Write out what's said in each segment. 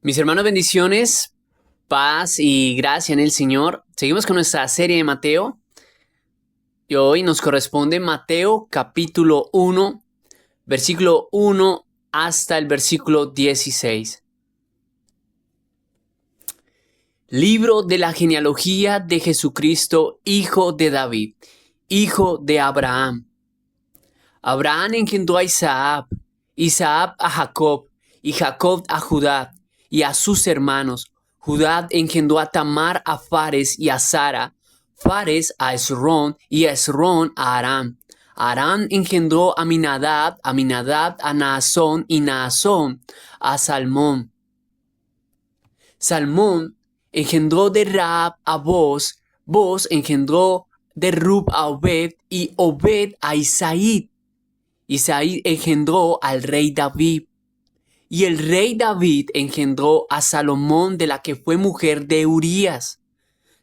Mis hermanos, bendiciones, paz y gracia en el Señor. Seguimos con nuestra serie de Mateo y hoy nos corresponde Mateo capítulo 1, versículo 1 hasta el versículo 16. Libro de la genealogía de Jesucristo, hijo de David, hijo de Abraham. Abraham engendró a Isaac, Isaac a Jacob, y Jacob a Judá y a sus hermanos. Judá engendró a Tamar, a Fares y a Zara, Fares a Esrón y a Esrón a Aram. Aram engendró a Aminadab, Aminadab a Naasón y Naasón a Salmón. Salmón engendró de Rahab a Boz, Boz engendró de Rub a Obed y Obed a Isaí. Isaí engendró al rey David. Y el rey David engendró a Salomón, de la que fue mujer de Urías.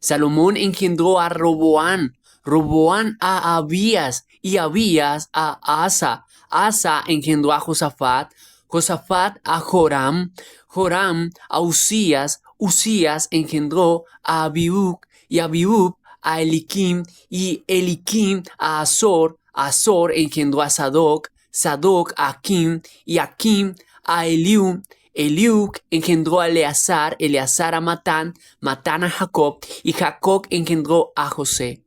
Salomón engendró a Roboán, Roboán a Abías y Abías a Asa. Asa engendró a Josafat, Josafat a Joram, Joram a Usías, Usías engendró a Abiud y Abiud a Eliquim y Eliquim a Azor. Azor engendró a Sadoc, Sadoc a Akim y Akim a Eliud. Eliud engendró a Eleazar, Eleazar a Matán, Matán a Jacob y Jacob engendró a José,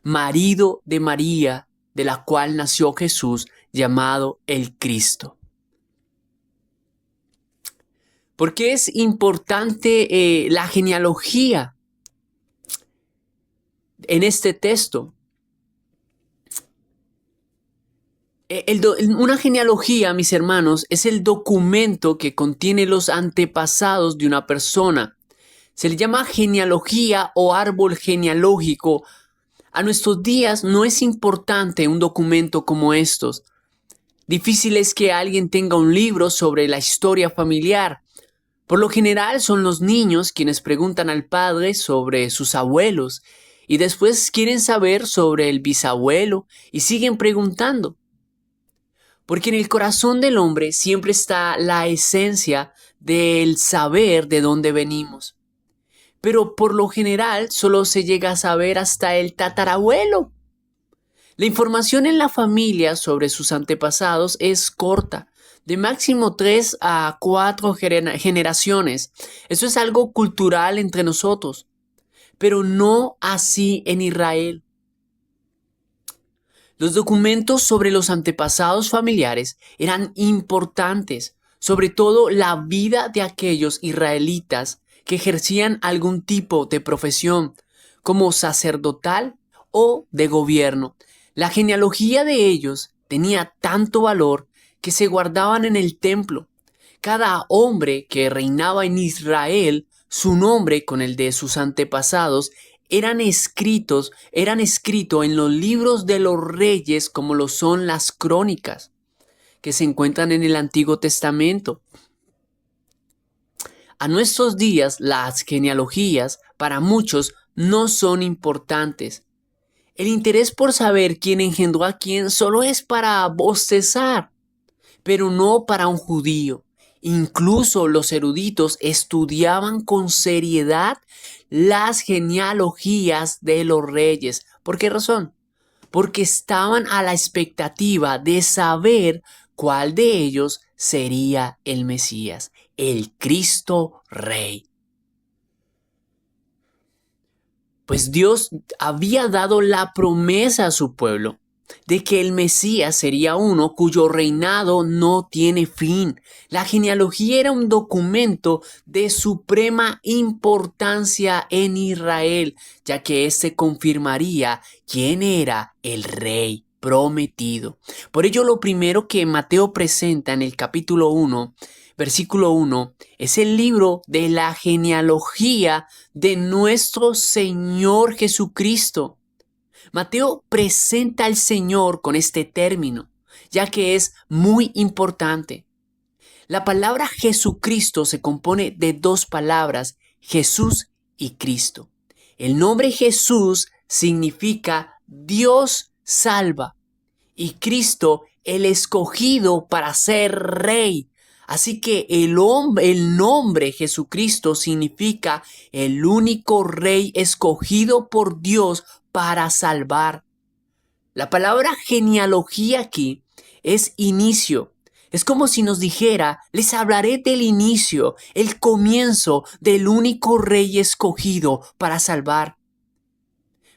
marido de María, de la cual nació Jesús, llamado el Cristo. ¿Por qué es importante la genealogía en este texto? Una genealogía, mis hermanos, es el documento que contiene los antepasados de una persona. Se le llama genealogía o árbol genealógico. A nuestros días no es importante un documento como estos. Difícil es que alguien tenga un libro sobre la historia familiar. Por lo general son los niños quienes preguntan al padre sobre sus abuelos y después quieren saber sobre el bisabuelo y siguen preguntando. Porque en el corazón del hombre siempre está la esencia del saber de dónde venimos. Pero por lo general solo se llega a saber hasta el tatarabuelo. La información en la familia sobre sus antepasados es corta, de máximo 3 a 4 generaciones. Eso es algo cultural entre nosotros, pero no así en Israel. Los documentos sobre los antepasados familiares eran importantes, sobre todo la vida de aquellos israelitas que ejercían algún tipo de profesión, como sacerdotal o de gobierno. La genealogía de ellos tenía tanto valor que se guardaban en el templo. Cada hombre que reinaba en Israel, su nombre con el de sus antepasados, eran escritos en los libros de los reyes, como lo son las crónicas, que se encuentran en el Antiguo Testamento. A nuestros días, las genealogías para muchos no son importantes. El interés por saber quién engendró a quién solo es para bostezar, pero no para un judío. Incluso los eruditos estudiaban con seriedad las genealogías de los reyes. ¿Por qué razón? Porque estaban a la expectativa de saber cuál de ellos sería el Mesías, el Cristo Rey. Pues Dios había dado la promesa a su pueblo de que el Mesías sería uno cuyo reinado no tiene fin. La genealogía era un documento de suprema importancia en Israel, ya que éste confirmaría quién era el rey prometido. Por ello, lo primero que Mateo presenta en el capítulo 1, versículo 1, es el libro de la genealogía de nuestro Señor Jesucristo. Mateo presenta al Señor con este término, ya que es muy importante. La palabra Jesucristo se compone de dos palabras, Jesús y Cristo. El nombre Jesús significa Dios salva y Cristo el escogido para ser rey. Así que el nombre Jesucristo significa el único rey escogido por Dios para salvar. La palabra genealogía aquí es inicio. Es como si nos dijera, les hablaré del inicio, el comienzo del único rey escogido para salvar.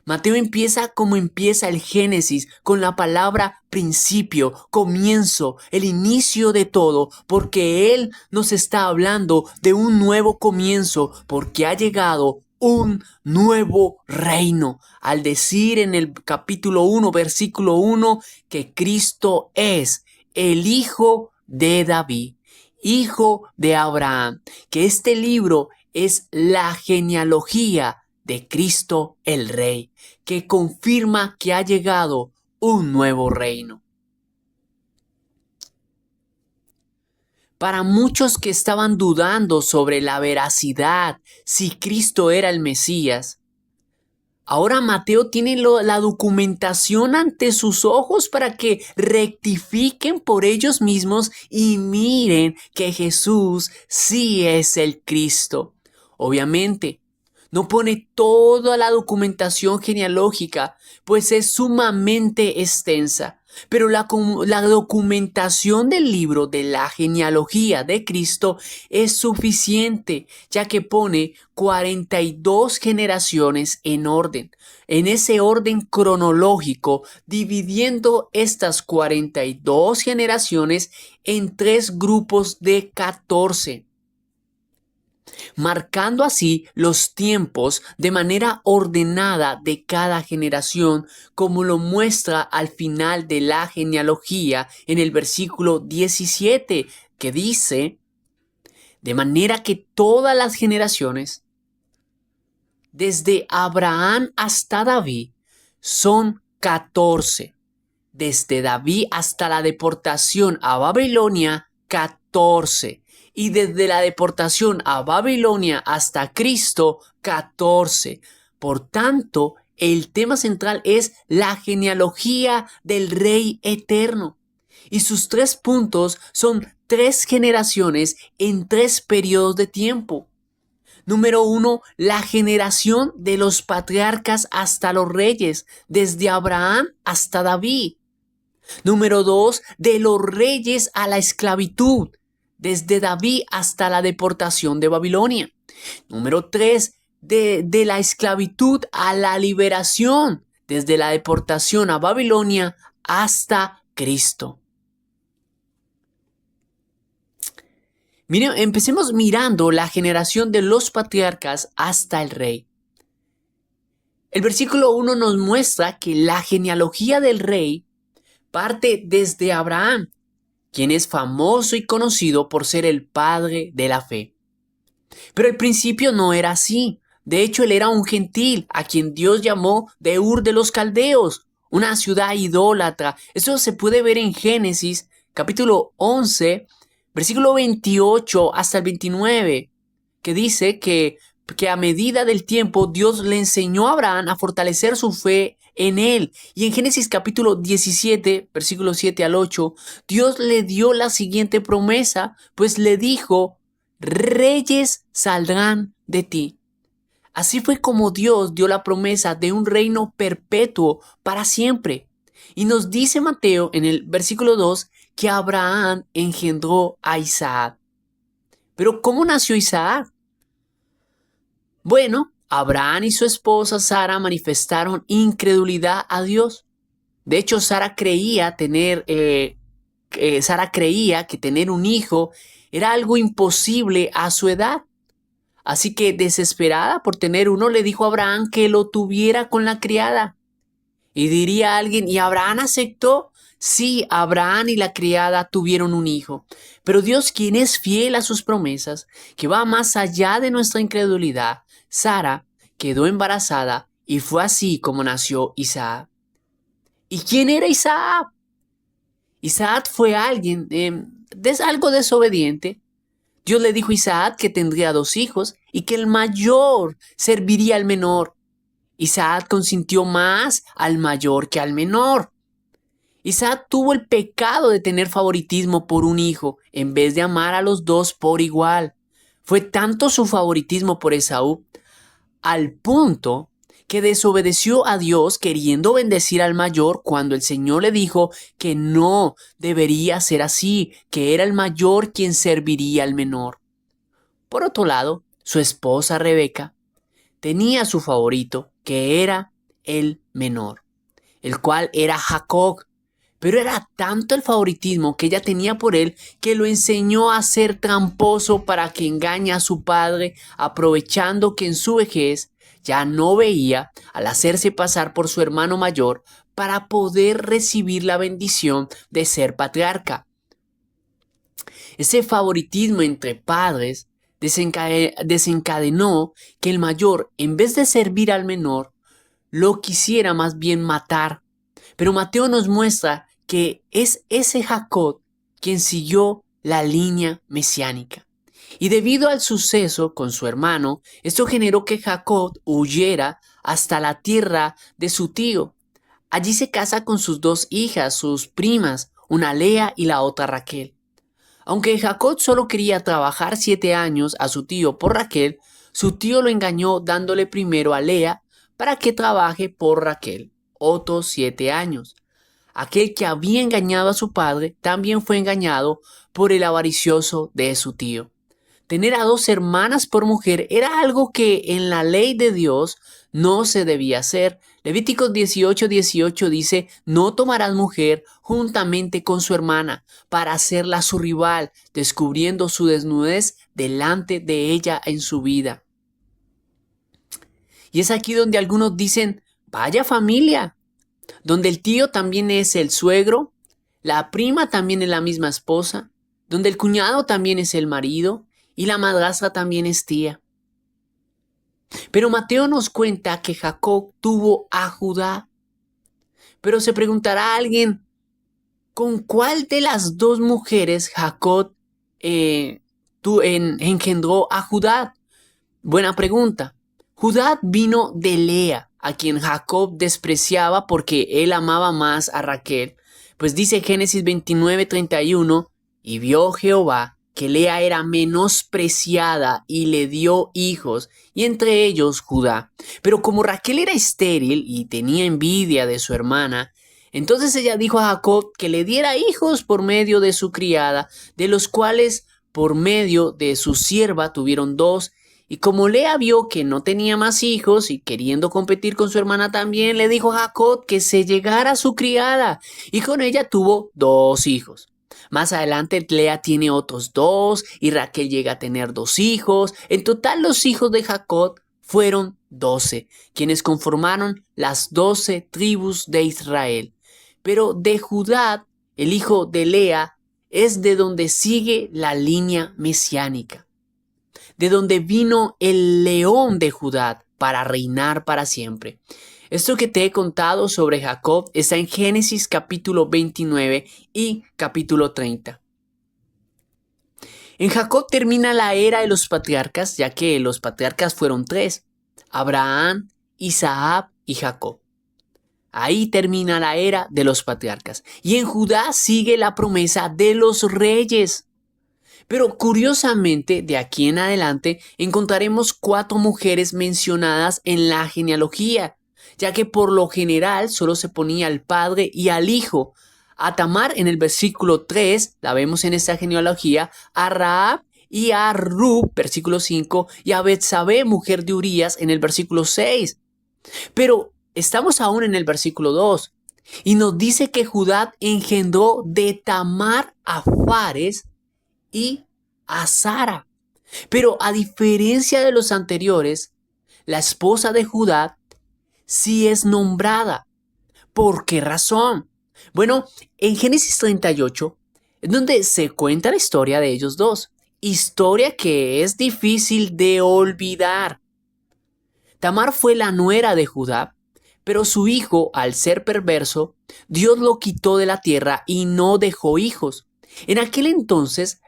Mateo empieza como empieza el Génesis, con la palabra principio, comienzo, el inicio de todo, porque Él nos está hablando de un nuevo comienzo, porque ha llegado un nuevo reino. Al decir en el capítulo 1, versículo 1, que Cristo es el Hijo de David, Hijo de Abraham, que este libro es la genealogía de Cristo el Rey, que confirma que ha llegado un nuevo reino. Para muchos que estaban dudando sobre la veracidad, si Cristo era el Mesías, ahora Mateo tiene la documentación ante sus ojos para que rectifiquen por ellos mismos y miren que Jesús sí es el Cristo. Obviamente, no pone toda la documentación genealógica, pues es sumamente extensa. Pero la documentación del libro de la genealogía de Cristo es suficiente, ya que pone 42 generaciones en orden, en ese orden cronológico, dividiendo estas 42 generaciones en 3 grupos de 14. Marcando así los tiempos de manera ordenada de cada generación, como lo muestra al final de la genealogía en el versículo 17, que dice, de manera que todas las generaciones, desde Abraham hasta David, son 14. Desde David hasta la deportación a Babilonia, 14. Y desde la deportación a Babilonia hasta Cristo, 14. Por tanto, el tema central es la genealogía del Rey Eterno. Y sus 3 puntos son 3 generaciones en 3 periodos de tiempo. Número 1, la generación de los patriarcas hasta los reyes, desde Abraham hasta David. Número 2, de los reyes a la esclavitud, desde David hasta la deportación de Babilonia. Número 3, de la esclavitud a la liberación, desde la deportación a Babilonia hasta Cristo. Miren, empecemos mirando la generación de los patriarcas hasta el rey. El versículo 1 nos muestra que la genealogía del rey parte desde Abraham, quien es famoso y conocido por ser el padre de la fe. Pero al principio no era así. De hecho, él era un gentil a quien Dios llamó de Ur de los Caldeos, una ciudad idólatra. Eso se puede ver en Génesis, capítulo 11, versículo 28 hasta el 29, que dice que a medida del tiempo Dios le enseñó a Abraham a fortalecer su fe en él. Y en Génesis capítulo 17, versículos 7 al 8, Dios le dio la siguiente promesa, pues le dijo, reyes saldrán de ti. Así fue como Dios dio la promesa de un reino perpetuo para siempre. Y nos dice Mateo en el versículo 2 que Abraham engendró a Isaac. Pero ¿cómo nació Isaac? Bueno, Abraham y su esposa Sara manifestaron incredulidad a Dios. De hecho, Sara creía que tener un hijo era algo imposible a su edad. Así que, desesperada por tener uno, le dijo a Abraham que lo tuviera con la criada. Y diría alguien, ¿y Abraham aceptó? Sí, Abraham y la criada tuvieron un hijo. Pero Dios, quien es fiel a sus promesas, que va más allá de nuestra incredulidad, Sara quedó embarazada y fue así como nació Isaac. ¿Y quién era Isaac? Isaac fue alguien algo desobediente. Dios le dijo a Isaac que tendría 2 hijos y que el mayor serviría al menor. Isaac consintió más al mayor que al menor. Isaac tuvo el pecado de tener favoritismo por un hijo en vez de amar a los dos por igual. Fue tanto su favoritismo por Esaú al punto que desobedeció a Dios queriendo bendecir al mayor cuando el Señor le dijo que no debería ser así, que era el mayor quien serviría al menor. Por otro lado, su esposa Rebeca tenía a su favorito, que era el menor, el cual era Jacob. Pero era tanto el favoritismo que ella tenía por él que lo enseñó a ser tramposo para que engañe a su padre, aprovechando que en su vejez ya no veía al hacerse pasar por su hermano mayor para poder recibir la bendición de ser patriarca. Ese favoritismo entre padres desencadenó que el mayor, en vez de servir al menor, lo quisiera más bien matar. Pero Mateo nos muestra que es ese Jacob quien siguió la línea mesiánica. Y debido al suceso con su hermano, esto generó que Jacob huyera hasta la tierra de su tío. Allí se casa con sus dos hijas, sus primas, una Lea y la otra Raquel. Aunque Jacob solo quería trabajar 7 años a su tío por Raquel, su tío lo engañó dándole primero a Lea para que trabaje por Raquel otros 7 años. Aquel que había engañado a su padre también fue engañado por el avaricioso de su tío. Tener a 2 hermanas por mujer era algo que en la ley de Dios no se debía hacer. Levíticos 18:18 dice: no tomarás mujer juntamente con su hermana para hacerla su rival, descubriendo su desnudez delante de ella en su vida. Y es aquí donde algunos dicen: vaya familia, donde el tío también es el suegro, la prima también es la misma esposa, donde el cuñado también es el marido y la madrastra también es tía. Pero Mateo nos cuenta que Jacob tuvo a Judá. Pero se preguntará alguien, ¿con cuál de las 2 mujeres Jacob engendró a Judá? Buena pregunta. Judá vino de Lea, a quien Jacob despreciaba porque él amaba más a Raquel. Pues dice Génesis 29:31, y vio Jehová que Lea era menospreciada y le dio hijos, y entre ellos Judá. Pero como Raquel era estéril y tenía envidia de su hermana, entonces ella dijo a Jacob que le diera hijos por medio de su criada, de los cuales por medio de su sierva tuvieron 2. Y como Lea vio que no tenía más hijos y queriendo competir con su hermana también, le dijo a Jacob que se llegara a su criada, y con ella tuvo 2 hijos. Más adelante Lea tiene otros 2 y Raquel llega a tener 2 hijos. En total los hijos de Jacob fueron 12, quienes conformaron las 12 tribus de Israel. Pero de Judá, el hijo de Lea, es de donde sigue la línea mesiánica, de donde vino el león de Judá para reinar para siempre. Esto que te he contado sobre Jacob está en Génesis capítulo 29 y capítulo 30. En Jacob termina la era de los patriarcas, ya que los patriarcas fueron 3, Abraham, Isaac y Jacob. Ahí termina la era de los patriarcas. Y en Judá sigue la promesa de los reyes. Pero curiosamente, de aquí en adelante encontraremos 4 mujeres mencionadas en la genealogía, ya que por lo general solo se ponía al padre y al hijo. A Tamar en el versículo 3, la vemos en esta genealogía, a Rahab y a Rub, versículo 5, y a Betsabé, mujer de Urías, en el versículo 6. Pero estamos aún en el versículo 2, y nos dice que Judá engendró de Tamar a Fares y a Sara. Pero a diferencia de los anteriores, la esposa de Judá sí es nombrada. ¿Por qué razón? Bueno, en Génesis 38 es donde se cuenta la historia de ellos 2, historia que es difícil de olvidar. Tamar fue la nuera de Judá, pero su hijo, al ser perverso, Dios lo quitó de la tierra y no dejó hijos. En aquel entonces,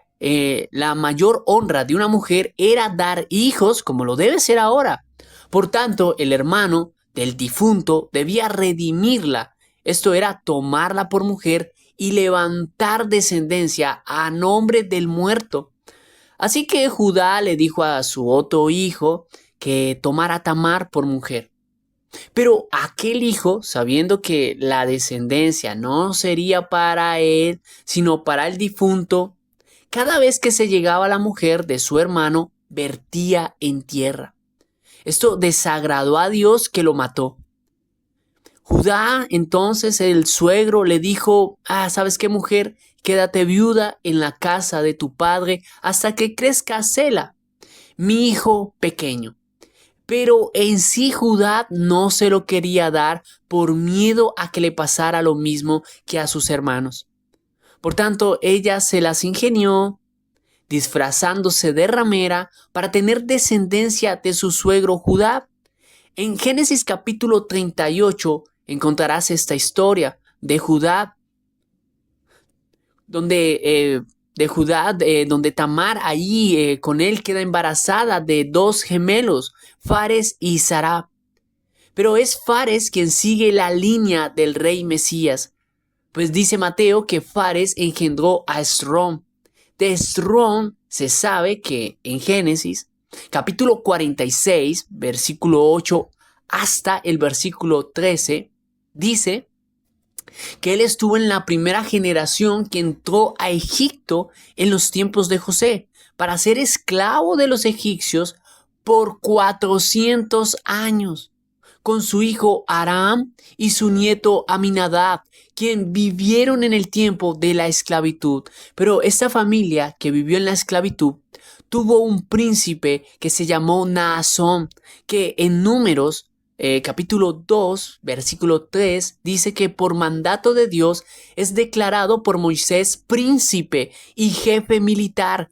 la mayor honra de una mujer era dar hijos, como lo debe ser ahora. Por tanto, el hermano del difunto debía redimirla. Esto era tomarla por mujer y levantar descendencia a nombre del muerto. Así que Judá le dijo a su otro hijo que tomara a Tamar por mujer. Pero aquel hijo, sabiendo que la descendencia no sería para él, sino para el difunto, cada vez que se llegaba a la mujer de su hermano, vertía en tierra. Esto desagradó a Dios, que lo mató. Judá, entonces el suegro, le dijo: ¿sabes qué, mujer? Quédate viuda en la casa de tu padre hasta que crezca Sela, mi hijo pequeño. Pero en sí Judá no se lo quería dar por miedo a que le pasara lo mismo que a sus hermanos. Por tanto, ella se las ingenió, disfrazándose de ramera para tener descendencia de su suegro Judá. En Génesis capítulo 38 encontrarás esta historia de Judá, donde Tamar allí con él queda embarazada de dos gemelos, Fares y Zará. Pero es Fares quien sigue la línea del rey Mesías, pues dice Mateo que Fares engendró a Esrom. De Esrom se sabe que en Génesis capítulo 46, versículo 8 hasta el versículo 13, dice que él estuvo en la primera generación que entró a Egipto en los tiempos de José para ser esclavo de los egipcios por 400 años, con su hijo Aram y su nieto Aminadab, quien vivieron en el tiempo de la esclavitud. Pero esta familia que vivió en la esclavitud tuvo un príncipe que se llamó Naasón, que en Números capítulo 2, versículo 3, dice que por mandato de Dios es declarado por Moisés príncipe y jefe militar,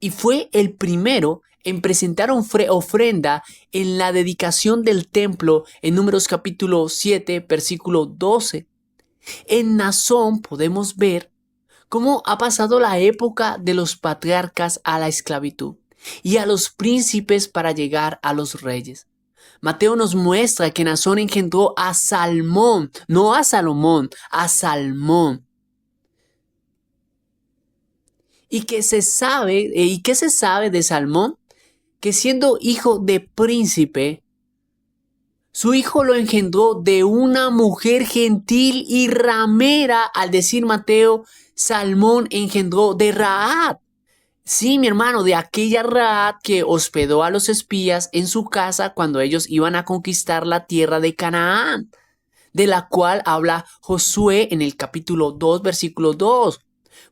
y fue el primero en presentar ofrenda en la dedicación del templo en Números capítulo 7, versículo 12. En Naasón podemos ver cómo ha pasado la época de los patriarcas a la esclavitud y a los príncipes para llegar a los reyes. Mateo nos muestra que Naasón engendró a Salmón, no a Salomón, a Salmón. ¿Y qué se sabe de Salmón? Que siendo hijo de príncipe, su hijo lo engendró de una mujer gentil y ramera. Al decir Mateo, Salmón engendró de Rahab. Sí, mi hermano, de aquella Rahab que hospedó a los espías en su casa cuando ellos iban a conquistar la tierra de Canaán, de la cual habla Josué en el capítulo 2, versículo 2.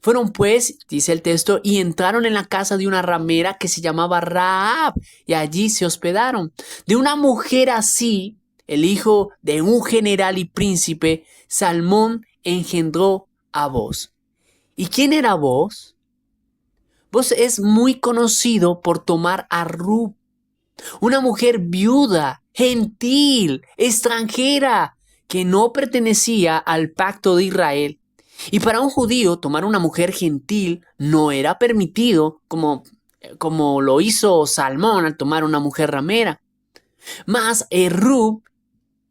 Fueron pues, dice el texto, y entraron en la casa de una ramera que se llamaba Rahab, y allí se hospedaron. De una mujer así, el hijo de un general y príncipe, Salmón engendró a Booz. ¿Y quién era Booz? Booz es muy conocido por tomar a Ruth, una mujer viuda, gentil, extranjera, que no pertenecía al pacto de Israel. Y para un judío tomar una mujer gentil no era permitido, como lo hizo Salmón al tomar una mujer ramera. Mas Ruth,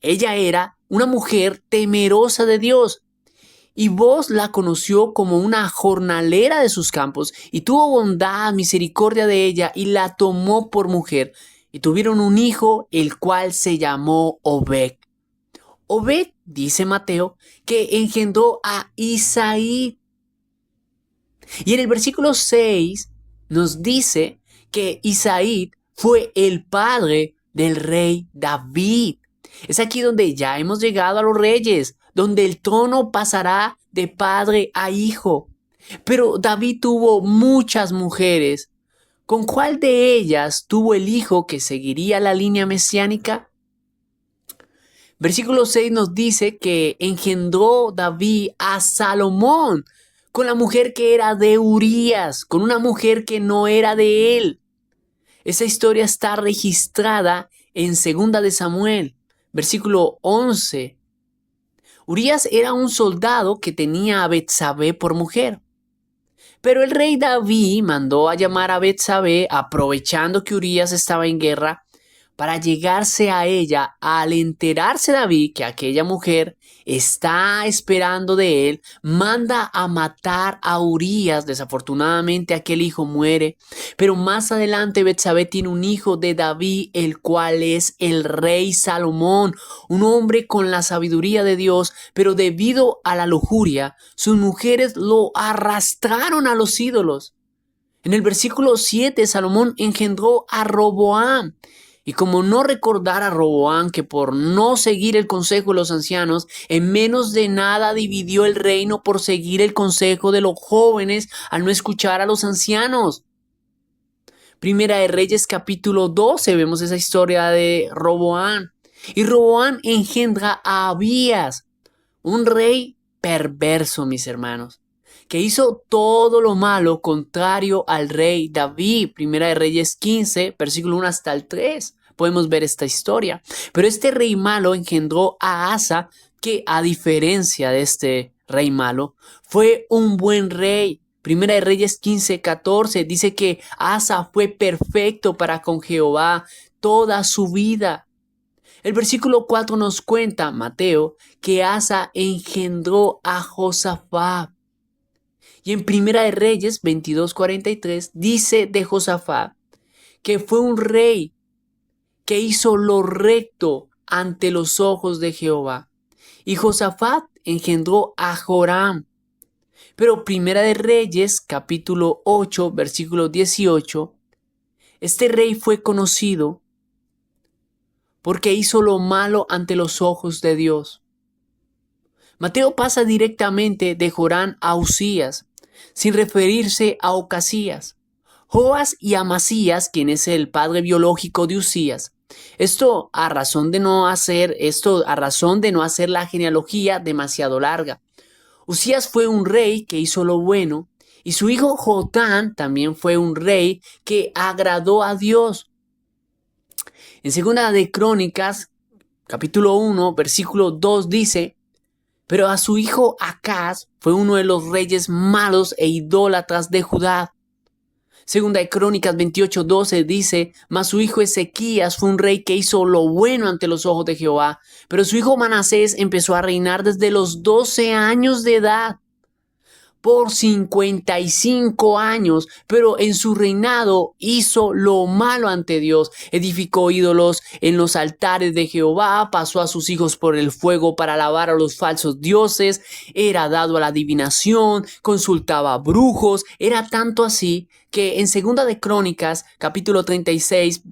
ella era una mujer temerosa de Dios. Y Booz la conoció como una jornalera de sus campos y tuvo bondad, misericordia de ella y la tomó por mujer. Y tuvieron un hijo, el cual se llamó Obed. Obed, dice Mateo, que engendró a Isaí. Y en el versículo 6 nos dice que Isaí fue el padre del rey David. Es aquí donde ya hemos llegado a los reyes, donde el trono pasará de padre a hijo. Pero David tuvo muchas mujeres. ¿Con cuál de ellas tuvo el hijo que seguiría la línea mesiánica? Versículo 6 nos dice que engendró David a Salomón con la mujer que era de Urías, con una mujer que no era de él. Esa historia está registrada en 2 de Samuel, versículo 11. Urías era un soldado que tenía a Betsabé por mujer. Pero el rey David mandó a llamar a Betsabé, aprovechando que Urías estaba en guerra, para llegarse a ella. Al enterarse David que aquella mujer está esperando de él, manda a matar a Urías. Desafortunadamente aquel hijo muere, pero más adelante Betsabé tiene un hijo de David, el cual es el rey Salomón, un hombre con la sabiduría de Dios, pero debido a la lujuria, sus mujeres lo arrastraron a los ídolos. En el versículo 7, Salomón engendró a Roboam. Y como no recordar a Roboam que por no seguir el consejo de los ancianos, en menos de nada dividió el reino por seguir el consejo de los jóvenes al no escuchar a los ancianos. Primera de Reyes capítulo 12 vemos esa historia de Roboam. Y Roboam engendra a Abías, un rey perverso, mis hermanos, que hizo todo lo malo contrario al rey David. Primera de Reyes 15, versículo 1 hasta el 3. Podemos ver esta historia. Pero este rey malo engendró a Asa, que a diferencia de este rey malo, fue un buen rey. Primera de Reyes 15, 14 dice que Asa fue perfecto para con Jehová toda su vida. El versículo 4 nos cuenta, Mateo, que Asa engendró a Josafat. Y en Primera de Reyes 22:43 dice de Josafat que fue un rey que hizo lo recto ante los ojos de Jehová. Y Josafat engendró a Joram. Pero Primera de Reyes capítulo 8 versículo 18, este rey fue conocido porque hizo lo malo ante los ojos de Dios. Mateo pasa directamente de Joram a Usías, sin referirse a Ocasías. Joas y Amasías, quien es el padre biológico de Usías. Esto a razón de no hacer la genealogía demasiado larga. Usías fue un rey que hizo lo bueno, y su hijo Jotam también fue un rey que agradó a Dios. En Segunda de Crónicas, capítulo 1, versículo 2 dice: pero a su hijo Acaz fue uno de los reyes malos e idólatras de Judá. Segunda de Crónicas 28:12 dice: mas su hijo Ezequías fue un rey que hizo lo bueno ante los ojos de Jehová. Pero su hijo Manasés empezó a reinar desde los 12 años de edad, por 55 años, pero en su reinado hizo lo malo ante Dios. Edificó ídolos en los altares de Jehová, pasó a sus hijos por el fuego para alabar a los falsos dioses, era dado a la adivinación, consultaba a brujos. Era tanto así que en Segunda de Crónicas, capítulo 33,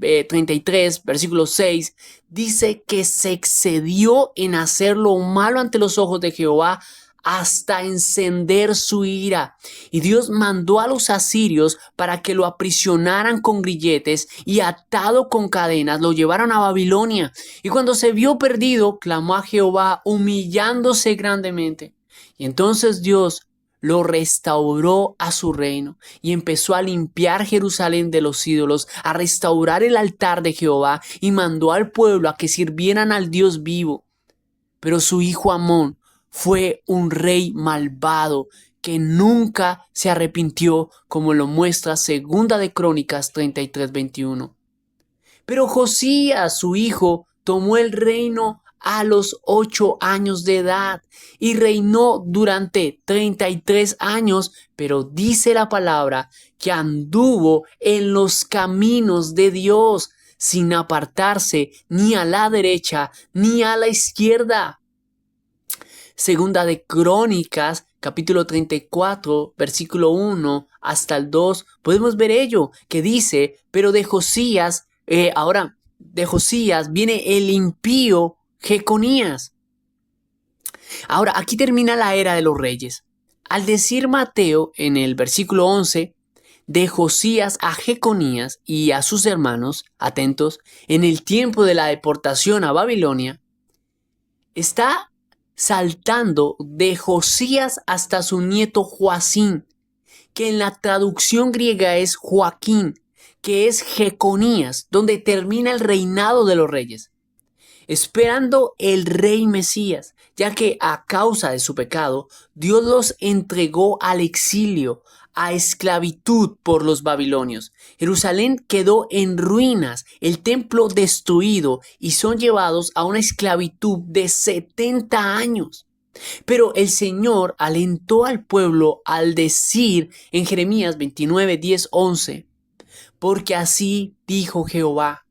versículo 6, dice que se excedió en hacer lo malo ante los ojos de Jehová, hasta encender su ira. Y Dios mandó a los asirios para que lo aprisionaran con grilletes y atado con cadenas lo llevaron a Babilonia. Y cuando se vio perdido, clamó a Jehová, humillándose grandemente. Y entonces Dios lo restauró a su reino y empezó a limpiar Jerusalén de los ídolos, a restaurar el altar de Jehová, y mandó al pueblo a que sirvieran al Dios vivo. Pero su hijo Amón fue un rey malvado que nunca se arrepintió, como lo muestra Segunda de Crónicas 33:21. Pero Josías, su hijo, tomó el reino a los 8 años de edad y reinó durante 33 años, pero dice la palabra que anduvo en los caminos de Dios, sin apartarse ni a la derecha ni a la izquierda. Segunda de Crónicas, capítulo 34, versículo 1 hasta el 2, podemos ver ello, que dice: pero de Josías viene el impío Jeconías. Ahora, aquí termina la era de los reyes. Al decir Mateo en el versículo 11, de Josías a Jeconías y a sus hermanos, atentos, en el tiempo de la deportación a Babilonia, está saltando de Josías hasta su nieto Joacim, que en la traducción griega es Joaquín, que es Jeconías, donde termina el reinado de los reyes. esperando el rey Mesías, ya que a causa de su pecado, Dios los entregó al exilio, a esclavitud por los babilonios. Jerusalén quedó en ruinas, el templo destruido y son llevados a una esclavitud de 70 años. Pero el Señor alentó al pueblo al decir en Jeremías 29, 10, 11, porque así dijo Jehová: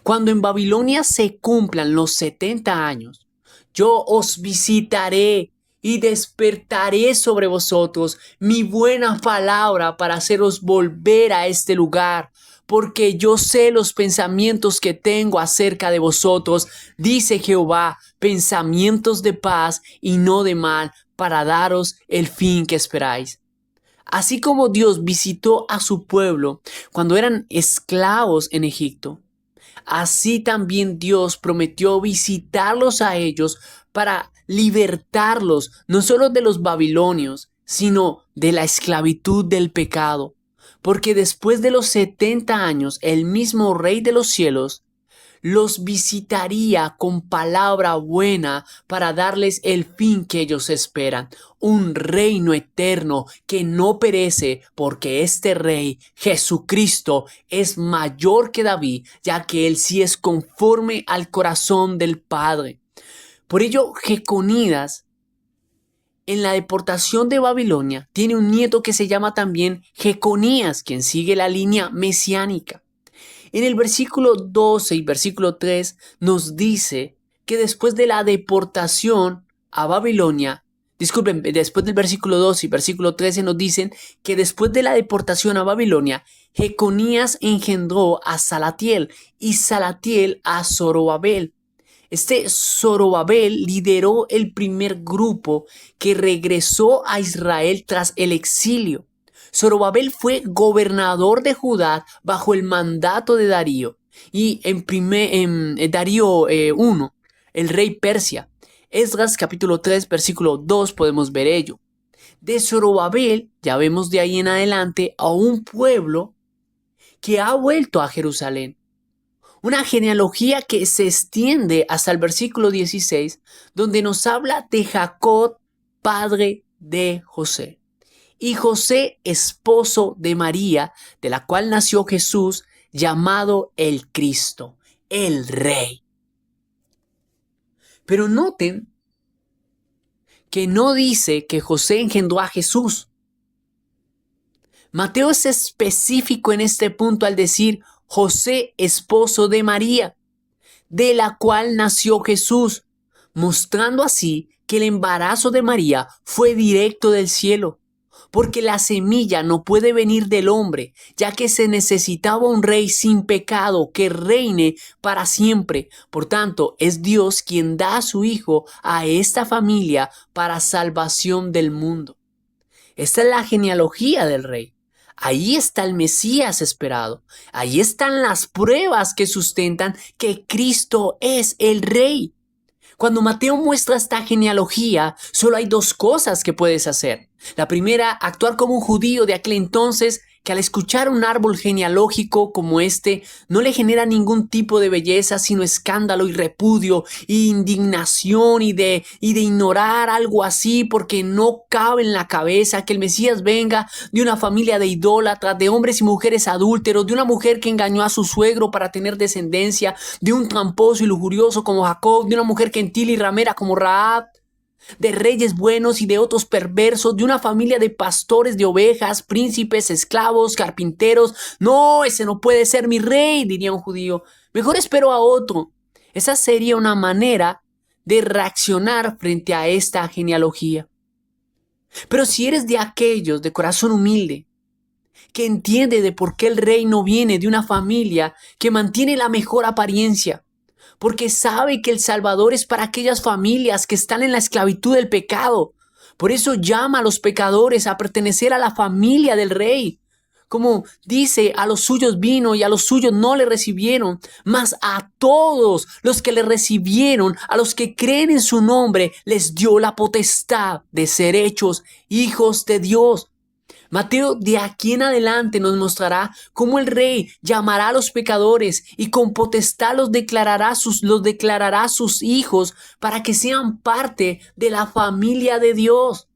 cuando en Babilonia se cumplan los 70 años, yo os visitaré y despertaré sobre vosotros mi buena palabra para haceros volver a este lugar, porque yo sé los pensamientos que tengo acerca de vosotros, dice Jehová, pensamientos de paz y no de mal, para daros el fin que esperáis. Así como Dios visitó a su pueblo cuando eran esclavos en Egipto, así también Dios prometió visitarlos a ellos para libertarlos no solo de los babilonios, sino de la esclavitud del pecado. Porque después de los 70 años, el mismo Rey de los cielos los visitaría con palabra buena para darles el fin que ellos esperan, un reino eterno que no perece, porque este Rey, Jesucristo, es mayor que David, ya que él sí es conforme al corazón del Padre. Por ello, Jeconías, en la deportación de Babilonia, tiene un nieto que se llama también Jeconías, quien sigue la línea mesiánica. En el versículo 12 y versículo 3 nos dice que después de la deportación a Babilonia, después del versículo 12 y versículo 13 nos dicen que después de la deportación a Babilonia, Jeconías engendró a Salatiel y Salatiel a Zorobabel. Este Zorobabel lideró el primer grupo que regresó a Israel tras el exilio. Zorobabel fue gobernador de Judá bajo el mandato de Darío y en Darío I, el rey Persia. Esdras capítulo 3 versículo 2 podemos ver ello. De Zorobabel ya vemos de ahí en adelante a un pueblo que ha vuelto a Jerusalén. Una genealogía que se extiende hasta el versículo 16, donde nos habla de Jacob, padre de José. Y José, esposo de María, de la cual nació Jesús, llamado el Cristo, el Rey. Pero noten que no dice que José engendró a Jesús. Mateo es específico en este punto al decir José, esposo de María, de la cual nació Jesús, mostrando así que el embarazo de María fue directo del cielo. Porque la semilla no puede venir del hombre, ya que se necesitaba un rey sin pecado que reine para siempre. Por tanto, es Dios quien da a su Hijo a esta familia para salvación del mundo. Esta es la genealogía del rey. Ahí está el Mesías esperado. Ahí están las pruebas que sustentan que Cristo es el rey. Cuando Mateo muestra esta genealogía, solo hay dos cosas que puedes hacer. La primera, actuar como un judío de aquel entonces que al escuchar un árbol genealógico como este no le genera ningún tipo de belleza, sino escándalo y repudio e indignación y de ignorar algo así porque no cabe en la cabeza que el Mesías venga de una familia de idólatras, de hombres y mujeres adúlteros, de una mujer que engañó a su suegro para tener descendencia, de un tramposo y lujurioso como Jacob, de una mujer gentil y ramera como Rahab, de reyes buenos y de otros perversos, de una familia de pastores de ovejas, príncipes, esclavos, carpinteros. No, ese no puede ser mi rey, diría un judío. Mejor espero a otro. Esa sería una manera de reaccionar frente a esta genealogía. Pero si eres de aquellos de corazón humilde, que entiende de por qué el rey no viene de una familia que mantiene la mejor apariencia, porque sabe que el Salvador es para aquellas familias que están en la esclavitud del pecado. Por eso llama a los pecadores a pertenecer a la familia del Rey. Como dice, a los suyos vino y a los suyos no le recibieron, mas a todos los que le recibieron, a los que creen en su nombre, les dio la potestad de ser hechos hijos de Dios. Mateo de aquí en adelante nos mostrará cómo el rey llamará a los pecadores y con potestad los declarará a sus hijos para que sean parte de la familia de Dios.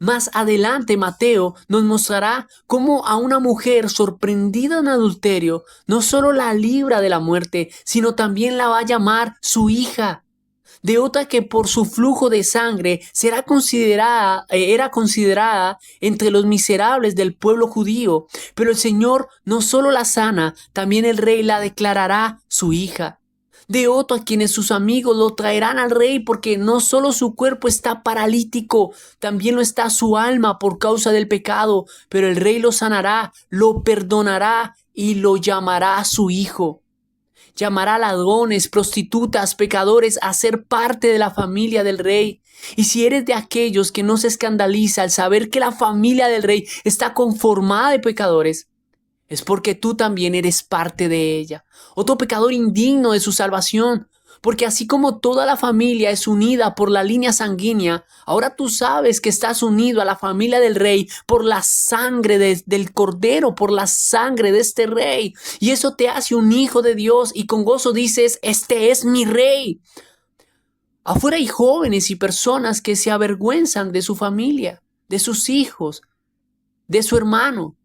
Más adelante Mateo nos mostrará cómo a una mujer sorprendida en adulterio no solo la libra de la muerte, sino también la va a llamar su hija. De otra que por su flujo de sangre era considerada entre los miserables del pueblo judío. Pero el Señor no solo la sana, también el rey la declarará su hija. De otro a quienes sus amigos lo traerán al rey porque no solo su cuerpo está paralítico, también lo está su alma por causa del pecado, pero el rey lo sanará, lo perdonará y lo llamará su hijo. Llamará a ladrones, prostitutas, pecadores a ser parte de la familia del rey. Y si eres de aquellos que no se escandaliza al saber que la familia del rey está conformada de pecadores, es porque tú también eres parte de ella. Otro pecador indigno de su salvación. Porque así como toda la familia es unida por la línea sanguínea, ahora tú sabes que estás unido a la familia del rey por la sangre del cordero, por la sangre de este rey. Y eso te hace un hijo de Dios y con gozo dices, este es mi rey. Afuera hay jóvenes y personas que se avergüenzan de su familia, de sus hijos, de su hermano,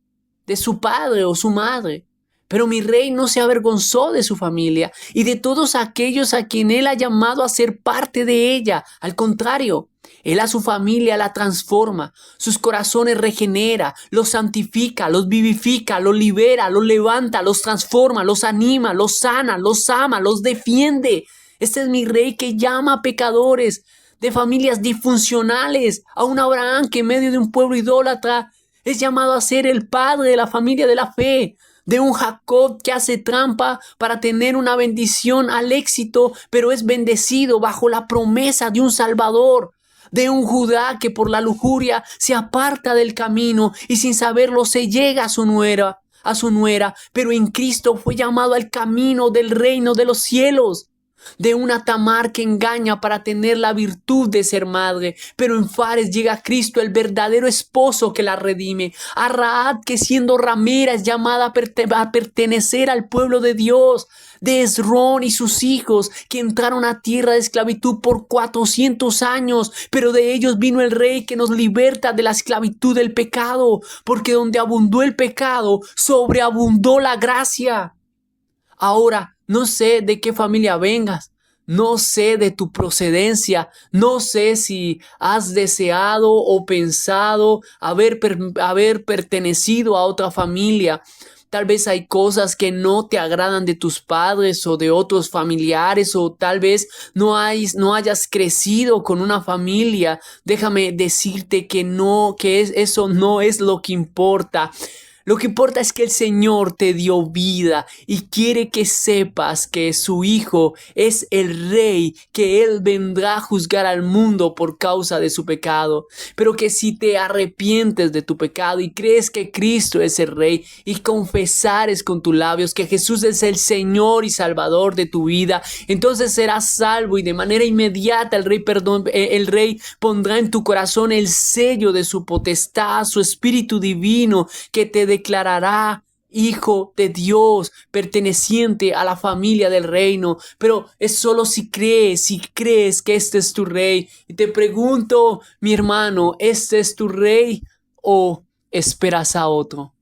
de su padre o su madre. Pero mi rey no se avergonzó de su familia y de todos aquellos a quien él ha llamado a ser parte de ella. Al contrario, él a su familia la transforma, sus corazones regenera, los santifica, los vivifica, los libera, los levanta, los transforma, los anima, los sana, los ama, los defiende. Este es mi rey que llama a pecadores de familias disfuncionales, a un Abraham que en medio de un pueblo idólatra es llamado a ser el padre de la familia de la fe, de un Jacob que hace trampa para tener una bendición al éxito, pero es bendecido bajo la promesa de un Salvador, de un Judá que por la lujuria se aparta del camino y sin saberlo se llega a su nuera, pero en Cristo fue llamado al camino del reino de los cielos. De una Tamar que engaña para tener la virtud de ser madre, pero en Fares llega Cristo, el verdadero esposo que la redime. A Rahab que siendo ramera es llamada a pertenecer al pueblo de Dios. De Esrón y sus hijos que entraron a tierra de esclavitud por 400 años, pero de ellos vino el rey que nos liberta de la esclavitud del pecado, porque donde abundó el pecado, sobreabundó la gracia. Ahora, no sé de qué familia vengas, no sé de tu procedencia, no sé si has deseado o pensado haber pertenecido a otra familia. Tal vez hay cosas que no te agradan de tus padres o de otros familiares, o tal vez no hayas crecido con una familia. Déjame decirte que eso no es lo que importa. Lo que importa es que el Señor te dio vida y quiere que sepas que su Hijo es el Rey, que Él vendrá a juzgar al mundo por causa de su pecado. Pero que si te arrepientes de tu pecado y crees que Cristo es el Rey y confesares con tus labios que Jesús es el Señor y Salvador de tu vida, entonces serás salvo y de manera inmediata el Rey pondrá en tu corazón el sello de su potestad, su Espíritu Divino que te declarará hijo de Dios, perteneciente a la familia del reino. Pero es solo si crees que este es tu rey. Y te pregunto, mi hermano, ¿este es tu rey o esperas a otro?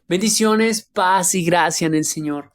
Bendiciones, paz y gracia en el Señor.